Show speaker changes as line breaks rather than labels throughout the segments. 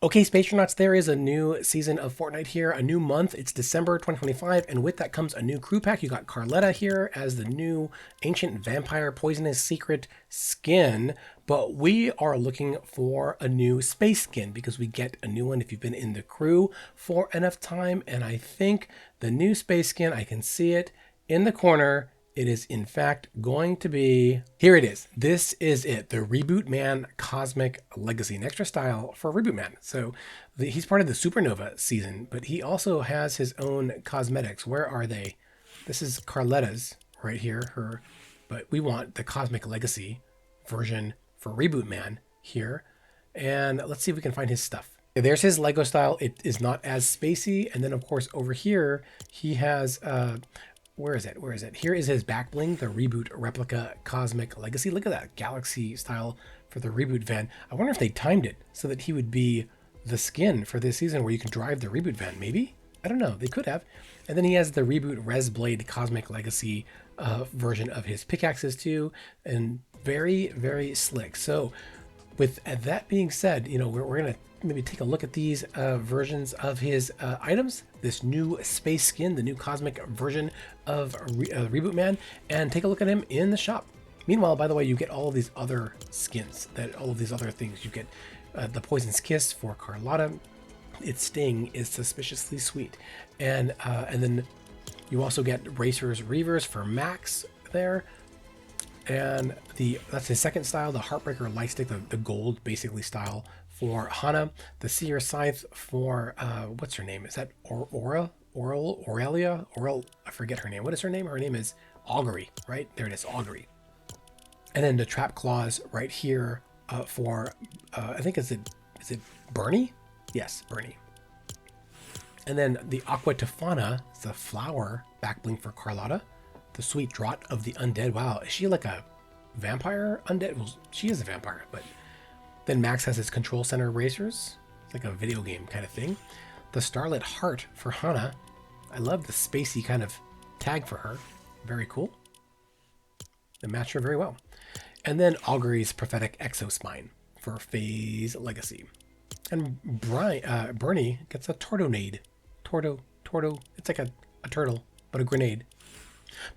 Okay, Spacernauts, there is a new season of Fortnite here, a new month. It's December 2025, and with that comes a new crew pack. You got Carletta here as the new Ancient Vampire Poisonous Secret skin, but we are looking for a new space skin because we get a new one if you've been in the crew for enough time, and I think the new space skin, I can see it in the corner. It is in fact going to be, here it is. This is it, the Reboot Man Cosmic Legacy, an extra style for Reboot Man. So he's part of the Supernova season, but he also has his own cosmetics. Where are they? This is Carletta's right here, her, but we want the Cosmic Legacy version for Reboot Man here. And let's see if we can find his stuff. There's his Lego style. It is not as spacey. And then of course over here, he has, where is it? Where is it? Here is his back bling, the Reboot Replica Cosmic Legacy. Look at that Galaxy style for the Reboot van. I wonder if they timed it so that he would be the skin for this season where you can drive the Reboot van. Maybe? I don't know. They could have. And then he has the Reboot Rezzblade Cosmic Legacy version of his pickaxes too. And very, very slick. So with that being said, you know, we're going to maybe take a look at these versions of his items, this new space skin, the new cosmic version of Reboot Man, and take a look at him in the shop. Meanwhile, by the way, you get all of these other skins, all of these other things. You get the Poison's Kiss for Carlotta. Its sting is suspiciously sweet. And then you also get Racer's Reavers for Max there. And that's his second style, the Heartbreaker Lightstick, the gold basically style for Hana, the Seer Scythe for what's her name? Is that Aurelia? I forget her name. What is her name? Her name is Augury, right? There it is, Augury. And then the Trap Claws right here for I think is it Bernie? Yes, Bernie. And then the Aqua Tofana, it's the flower back bling for Carlotta. The Sweet Draught of the Undead. Wow, is she like a vampire undead? Well, she is a vampire, but then Max has his Control Center Racers. It's like a video game kind of thing. The Starlit Heart for Hana. I love the spacey kind of tag for her. Very cool. They match her very well. And then Augury's Prophetic Exospine for Phase Legacy. And Bernie gets a Tortonade. Torto. It's like a turtle, but a grenade.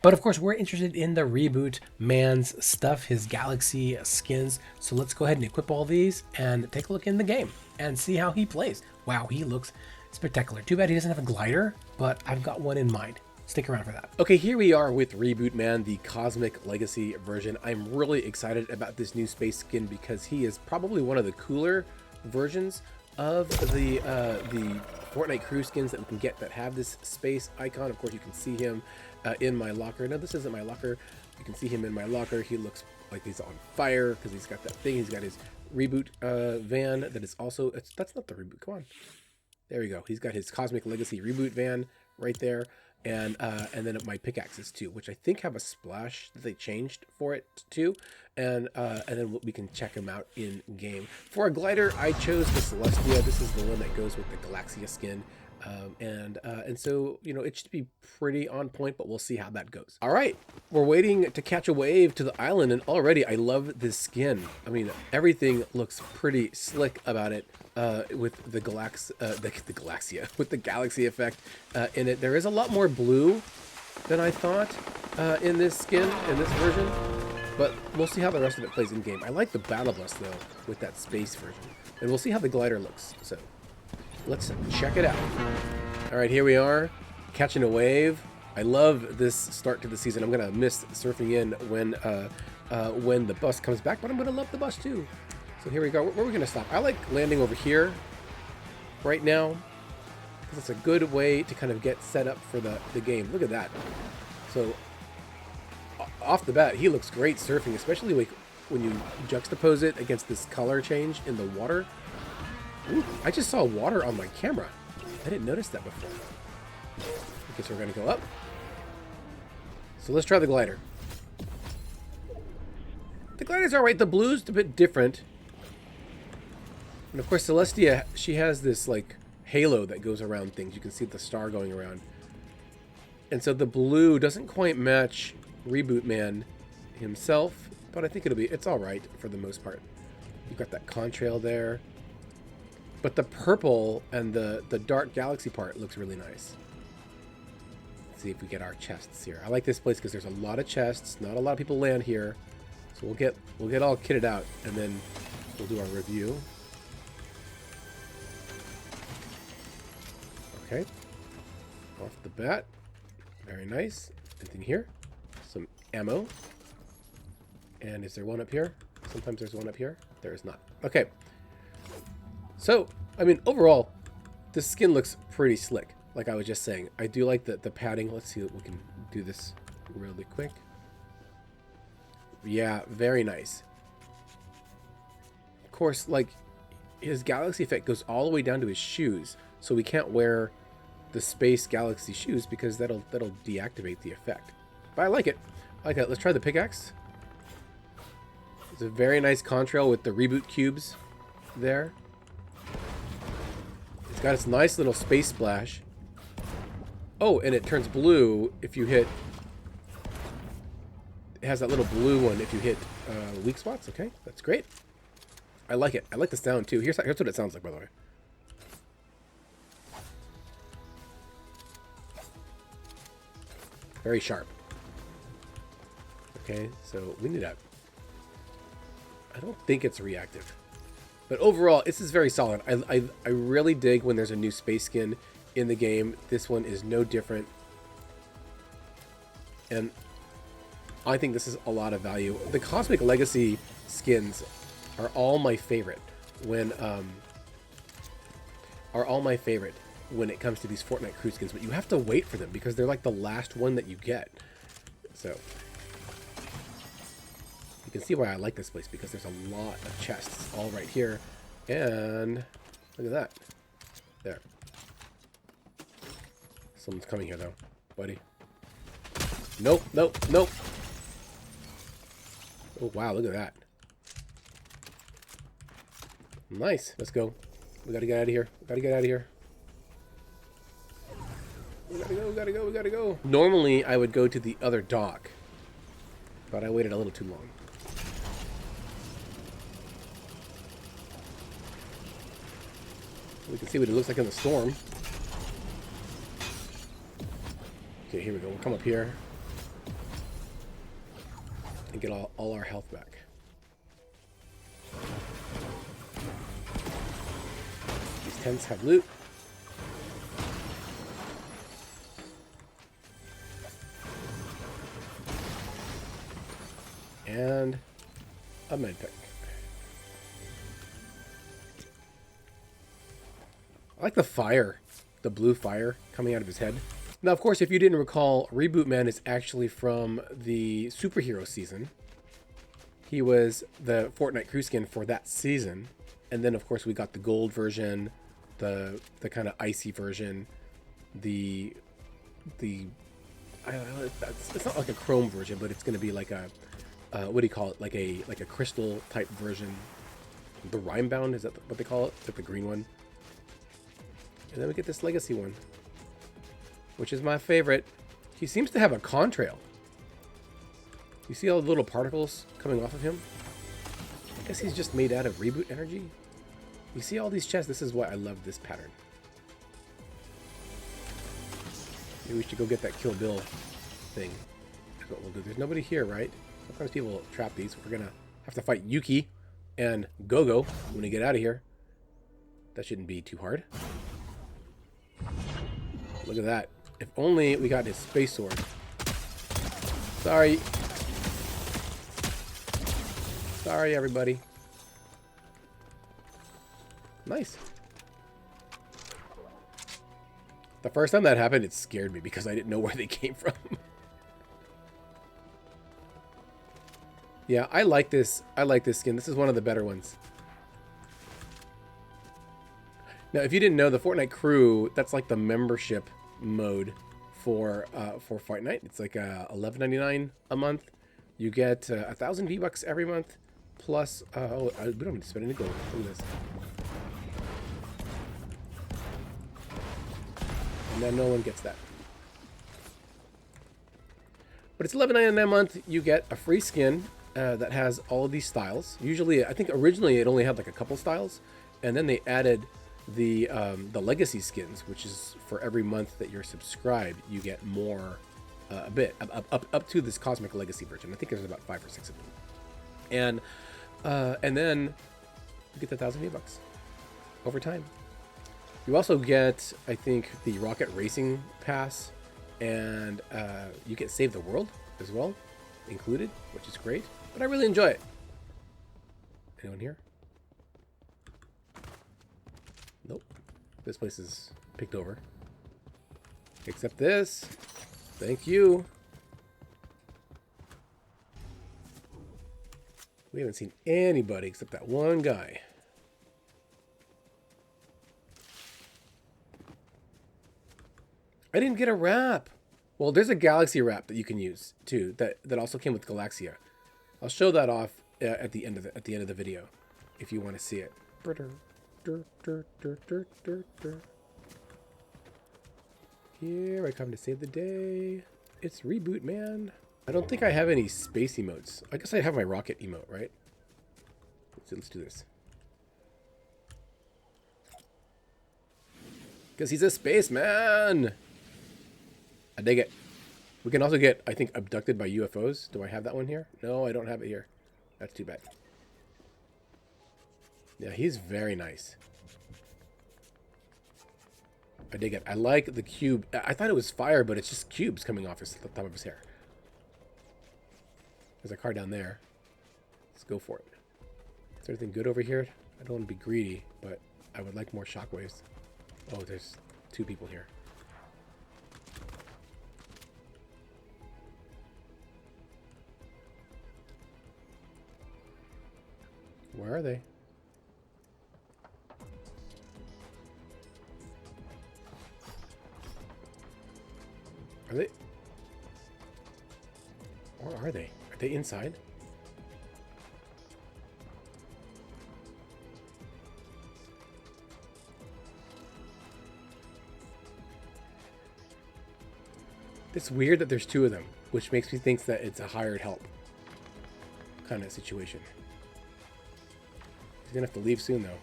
But of course, we're interested in the Reboot Man's stuff, his Galaxy skins. So let's go ahead and equip all these and take a look in the game and see how he plays. Wow, he looks spectacular. Too bad he doesn't have a glider, but I've got one in mind. Stick around for that. Okay, here we are with Reboot Man, the Cosmic Legacy version. I'm really excited about this new space skin because he is probably one of the cooler versions of the Fortnite Crew skins that we can get that have this space icon. Of course, you can see him in my locker. No, this isn't my locker. You can see him in my locker. He looks like he's on fire because he's got that thing. He's got his Reboot van that is also, that's not the Reboot. Come on. There we go. He's got his Cosmic Legacy Reboot van right there. And then my pickaxes too, which I think have a splash that they changed for it too. And then we can check them out in game. For a glider, I chose the Celestia. This is the one that goes with the Galaxia skin. And so, you know, it should be pretty on point, but we'll see how that goes. All right, we're waiting to catch a wave to the island, and already I love this skin. I mean, everything looks pretty slick about it with the Galaxia, with the Galaxy effect in it. There is a lot more blue than I thought in this skin, in this version, but we'll see how the rest of it plays in game. I like the battle bus though, with that space version, and we'll see how the glider looks. So let's check it out. All right, here we are, catching a wave. I love this start to the season. I'm gonna miss surfing in when the bus comes back, but I'm gonna love the bus too. So here we go. Where are we gonna stop? I like landing over here right now because it's a good way to kind of get set up for the game. Look at that. So off the bat, he looks great surfing, especially like when you juxtapose it against this color change in the water. Ooh, I just saw water on my camera. I didn't notice that before. I guess we're gonna go up. So let's try the glider. The glider's all right. The blue's a bit different. And of course, Celestia, she has this like halo that goes around things. You can see the star going around. And so the blue doesn't quite match Reboot Man himself, but I think it's all right for the most part. You've got that contrail there. But the purple and the dark galaxy part looks really nice. Let's see if we get our chests here. I like this place because there's a lot of chests. Not a lot of people land here. So we'll get all kitted out and then we'll do our review. Okay. Off the bat. Very nice. Anything here? Some ammo. And is there one up here? Sometimes there's one up here. There is not. Okay. So, I mean, overall, this skin looks pretty slick. Like I was just saying. I do like the padding. Let's see if we can do this really quick. Yeah, very nice. Of course, like, his galaxy effect goes all the way down to his shoes. So we can't wear the Space Galaxy shoes because that'll deactivate the effect. But I like it. I like it. Let's try the pickaxe. It's a very nice contrail with the reboot cubes there. It's got its nice little space splash. Oh, and it turns blue if you hit... It has that little blue one if you hit weak spots. Okay, that's great. I like it. I like the sound too. Here's what it sounds like, by the way. Very sharp. Okay, so we need that. I don't think it's reactive. But overall, this is very solid. I really dig when there's a new space skin in the game. This one is no different. And I think this is a lot of value. The Cosmic Legacy skins are all my favorite when it comes to these Fortnite Crew skins, but you have to wait for them because they're like the last one that you get. So you can see why I like this place because there's a lot of chests all right here. And look at that. There. Someone's coming here though, buddy. Nope, nope, nope. Oh, wow, look at that. Nice. Let's go. We gotta get out of here. We gotta get out of here. We gotta go, we gotta go, we gotta go. Normally, I would go to the other dock, but I waited a little too long. We can see what it looks like in the storm. Okay, here we go. We'll come up here and get all our health back. These tents have loot. And a med pack. I like the fire, the blue fire coming out of his head. Now, of course, if you didn't recall, Reboot Man is actually from the superhero season. He was the Fortnite Crew skin for that season. And then, of course, we got the gold version, the kind of icy version, it's not like a chrome version, but it's going to be like a, what do you call it? Like a crystal type version. The Rhymebound, is that what they call it? Like the green one. And then we get this legacy one, which is my favorite. He seems to have a contrail. You see all the little particles coming off of him? I guess he's just made out of reboot energy. You see all these chests? This is why I love this pattern. Maybe we should go get that Kill Bill thing. That's what we'll do. There's nobody here, right? Sometimes people trap these. We're gonna have to fight Yuki and Gogo when we get out of here. That shouldn't be too hard. Look at that. If only we got his space sword. Sorry. Sorry, everybody. Nice. The first time that happened, it scared me because I didn't know where they came from. Yeah, I like this. I like this skin. This is one of the better ones. Now, if you didn't know, the Fortnite Crew, that's like the membership mode for Fortnite. It's like $11.99 a month. You get 1,000 V-Bucks every month, plus we don't need to spend any gold. Look at this. And then no one gets that. But it's $11.99 a month. You get a free skin that has all of these styles. Usually, I think originally it only had like a couple styles, and then they added the legacy skins, which is for every month that you're subscribed, you get more, a bit up to this Cosmic Legacy version. I think there's about 5 or 6 of them, and then you get the 1,000 V-Bucks over time. You also get, I think, the Rocket Racing Pass, and you get Save the World as well included, which is great. But I really enjoy it. Anyone here? Nope. This place is picked over. Except this. Thank you. We haven't seen anybody except that one guy. I didn't get a wrap. Well, there's a Galaxy wrap that you can use too. That also came with Galaxia. I'll show that off at the end of the video, if you want to see it. Here I come to save the day. It's Reboot Man. I don't think I have any space emotes. I guess I have my rocket emote, right? Let's do this. Because he's a spaceman. I dig it. We can also get, I think, abducted by UFOs. Do I have that one here? No, I don't have it here. That's too bad. Yeah, he's very nice. I dig it. I like the cube. I thought it was fire, but it's just cubes coming off the top of his hair. There's a car down there. Let's go for it. Is there anything good over here? I don't want to be greedy, but I would like more shockwaves. Oh, there's 2 people here. Where are they? Are they? Or are they? Are they inside? It's weird that there's 2 of them, which makes me think that it's a hired help kind of situation. He's gonna have to leave soon, though.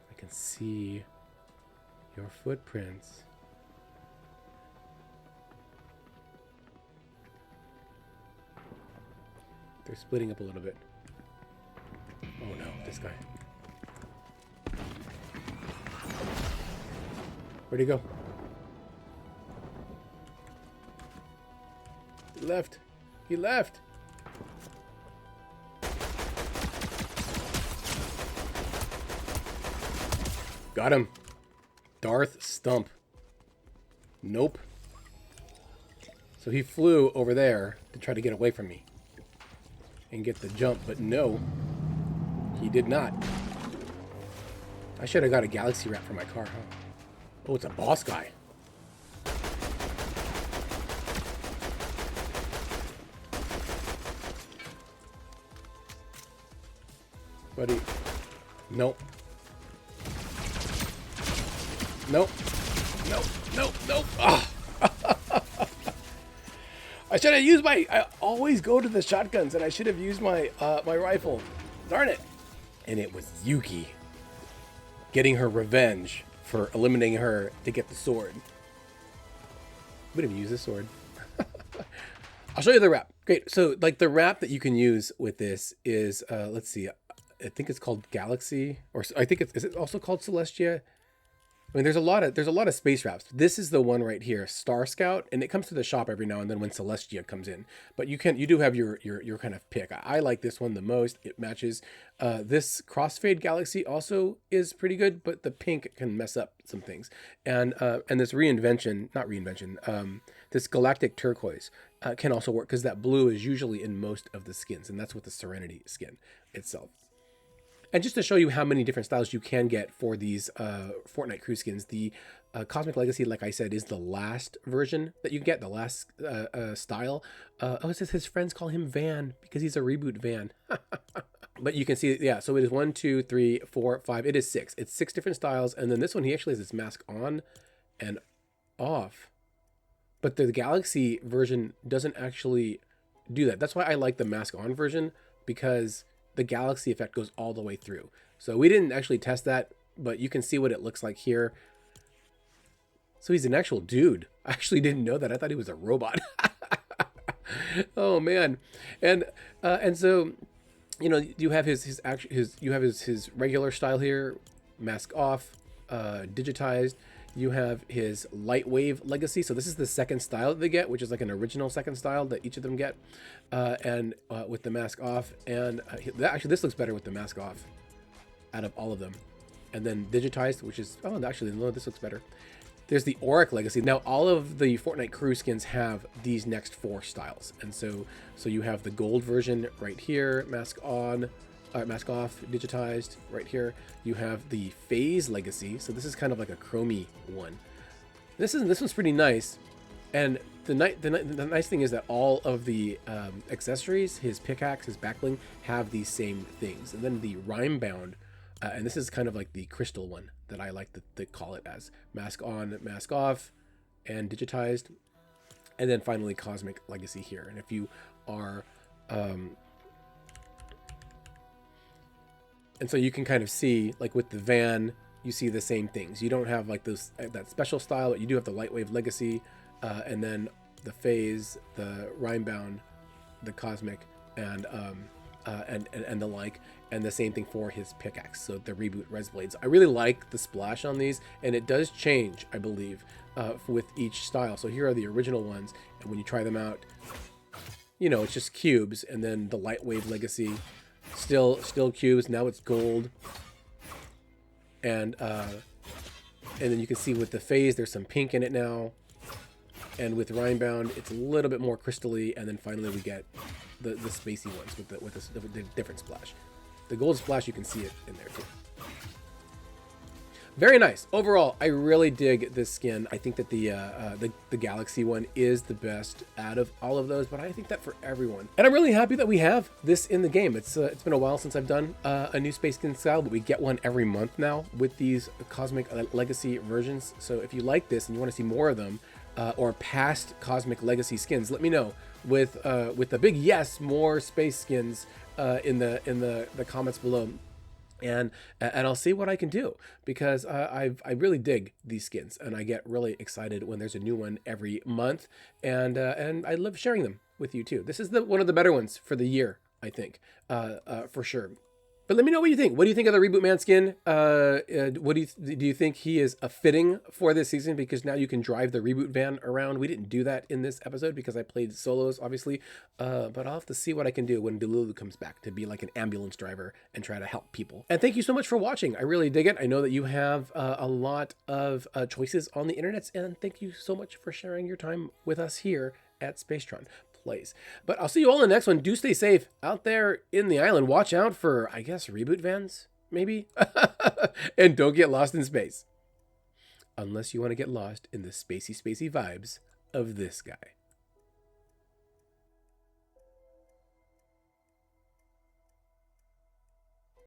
I can see your footprints. They're splitting up a little bit. Oh no, this guy. Where'd he go? He left. He left. Got him. Darth Stump. Nope. So he flew over there to try to get away from me and get the jump, but no, he did not. I should have got a Galaxy wrap for my car, huh? Oh, it's a boss guy. Buddy. Nope. Nope. Nope. Nope. Nope. Ah. I should have used my... I always go to the shotguns, and I should have used my my rifle. Darn it. And it was Yuki getting her revenge for eliminating her to get the sword. Would have used the sword. I'll show you the wrap. Great. So, like, the wrap that you can use with this is, let's see. I think it's called Galaxy, or I think is it also called Celestia? I mean, there's a lot of space wraps. This is the one right here, Star Scout, and it comes to the shop every now and then when Celestia comes in. But you do have your kind of pick. I like this one the most. It matches. This Crossfade Galaxy also is pretty good, but the pink can mess up some things. And this this Galactic Turquoise can also work because that blue is usually in most of the skins, and that's with the Serenity skin itself. And just to show you how many different styles you can get for these Fortnite Crew skins, the Cosmic Legacy, like I said, is the last version that you get, the last style. Oh, it says his friends call him Van because he's a reboot van. But you can see, yeah, so it is 1, 2, 3, 4, 5. It is 6. It's 6 different styles. And then this one, he actually has his mask on and off. But the Galaxy version doesn't actually do that. That's why I like the mask on version, because the Galaxy effect goes all the way through. So we didn't actually test that, but you can see what it looks like here. So he's an actual dude. I actually didn't know that. I thought he was a robot. Oh man. And so, you know, you have his regular style here, mask off, digitized. You have his light wave legacy. So this is the second style that they get, which is like an original second style that each of them get, with the mask off. And actually, this looks better with the mask off out of all of them. And then digitized, which is, oh, actually, no, this looks better. There's the Auric legacy. Now, all of the Fortnite Crew skins have these next 4 styles. And so you have the gold version right here, mask on, mask off, digitized right here. You have the phase legacy. So this is kind of like a chromey one. This one's pretty nice. And the nice thing is that all of the accessories, his pickaxe, his backbling, have these same things. And then the rhyme bound, and this is kind of like the crystal one that I like to call it as. Mask on, mask off, and digitized. And then finally Cosmic Legacy here. And if you are... and so you can kind of see, like with the van, you see the same things. You don't have like those that special style, but you do have the Lightwave Legacy, and then the phase, the rhyme bound, the cosmic, and the like, and the same thing for his pickaxe. So the Reboot Rezzblades. I really like the splash on these, and it does change, I believe, with each style. So here are the original ones, and when you try them out, you know, it's just cubes, and then the Lightwave Legacy, still cubes. Now it's gold, and then you can see with the phase, there's some pink in it now. And with Rhinebound, it's a little bit more crystally, and then finally we get the spacey ones with the different splash. The gold splash, you can see it in there too. Very nice. Overall, I really dig this skin. I think that the Galaxy one is the best out of all of those, but I think that for everyone. And I'm really happy that we have this in the game. It's been a while since I've done a new space skin style, but we get one every month now with these Cosmic Legacy versions. So if you like this and you want to see more of them, or past Cosmic Legacy skins, let me know with a big yes, more space skins in the comments below. And I'll see what I can do, because I really dig these skins, and I get really excited when there's a new one every month, and I love sharing them with you too. This is one of the better ones for the year, I think, for sure. But let me know what you think. What do you think of the Reboot Man skin? What do you think he is fitting for this season? Because now you can drive the Reboot van around. We didn't do that in this episode because I played solos, obviously. But I'll have to see what I can do when Delulu comes back to be like an ambulance driver and try to help people. And thank you so much for watching. I really dig it. I know that you have a lot of choices on the internet, and thank you so much for sharing your time with us here at Spacetron Plays. But I'll see you all in the next one. Do stay safe out there in the island. Watch out for, I guess, reboot vans, maybe? And don't get lost in space. Unless you want to get lost in the spacey vibes of this guy.